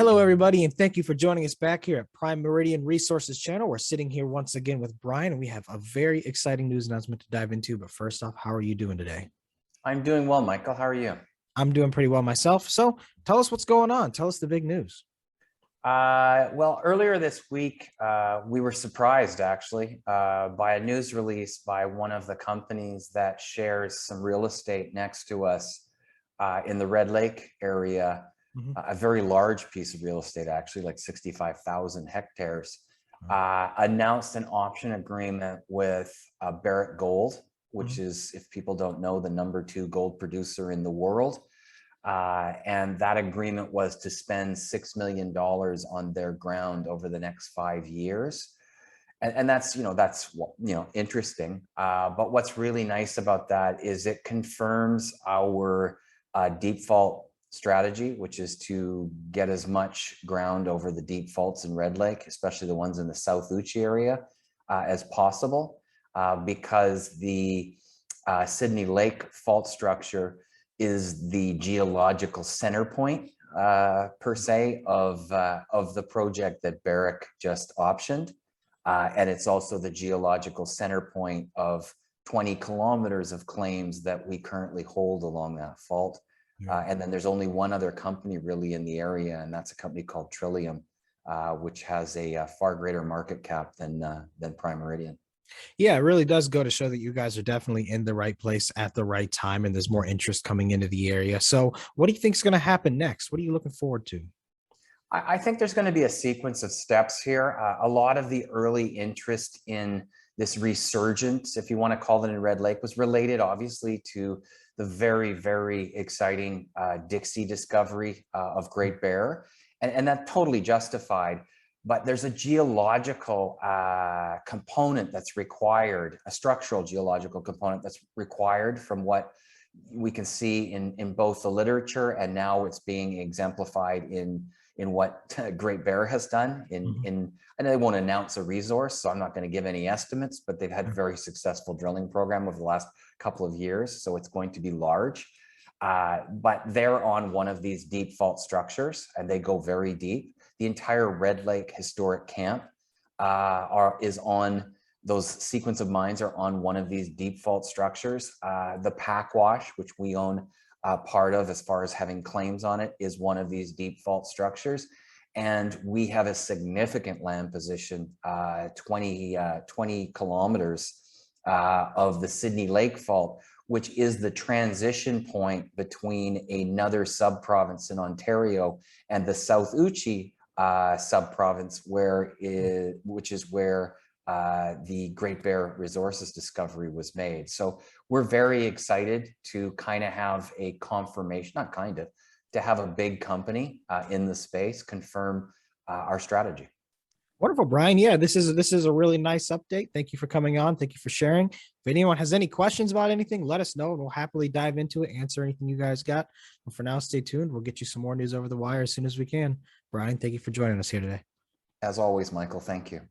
Hello, everybody, and thank you for joining us back here at Prime Meridian Resources Channel. We're sitting here once again with Brian, and we have a very exciting news announcement to dive into. But first off, how are you doing today? I'm doing well, Michael. How are you? I'm doing pretty well myself. So tell us what's going on. Tell us the big news. Well, earlier this week, we were surprised actually by a news release by one of the companies that shares some real estate next to us in the Red Lake area, a very large piece of real estate, actually, like 65,000 hectares, announced an option agreement with Barrick Gold, which is, if people don't know, the #2 gold producer in the world. And that agreement was to spend $6 million on their ground over the next 5 years. And that's interesting. But what's really nice about that is it confirms our deep fault strategy, which is to get as much ground over the deep faults in Red Lake, especially the ones in the South Uchi area, as possible, because the Sydney Lake fault structure is the geological center point, per se, of the project that Barrick just optioned. And it's also the geological center point of 20 kilometers of claims that we currently hold along that fault. And then there's only one other company really in the area, and that's a company called Trillium, which has a far greater market cap than Prime Meridian. Yeah, it really does go to show that you guys are definitely in the right place at the right time, and there's more interest coming into the area. So what do you think is going to happen next? What are you looking forward to? I think there's going to be a sequence of steps here. A lot of the early interest in this resurgence, if you want to call it, in Red Lake was related, obviously, to the very, very exciting Dixie discovery of Great Bear, and that totally justified. But there's a geological component that's required, a structural geological component that's required from what we can see in both the literature, and now it's being exemplified in what Great Bear has done. I know they won't announce a resource, so I'm not going to give any estimates, but they've had a very successful drilling program over the last couple of years, so it's going to be large. But they're on one of these deep fault structures, and they go very deep. The entire Red Lake historic camp is on those sequence of mines are on one of these deep fault structures. The Packwash, which we own part of as far as having claims on it, is one of these deep fault structures. And we have a significant land position, 20 kilometers of the Sydney Lake Fault, which is the transition point between another sub-province in Ontario and the South Uchi sub-province, which is where the Great Bear Resources discovery was made. So we're very excited to kind of have a confirmation, not kind of, to have a big company in the space confirm our strategy. Wonderful, Brian. Yeah, this is a really nice update. Thank you for coming on. Thank you for sharing. If anyone has any questions about anything, let us know, and we'll happily dive into it, answer anything you guys got. But for now, stay tuned. We'll get you some more news over the wire as soon as we can. Brian, thank you for joining us here today. As always, Michael, thank you.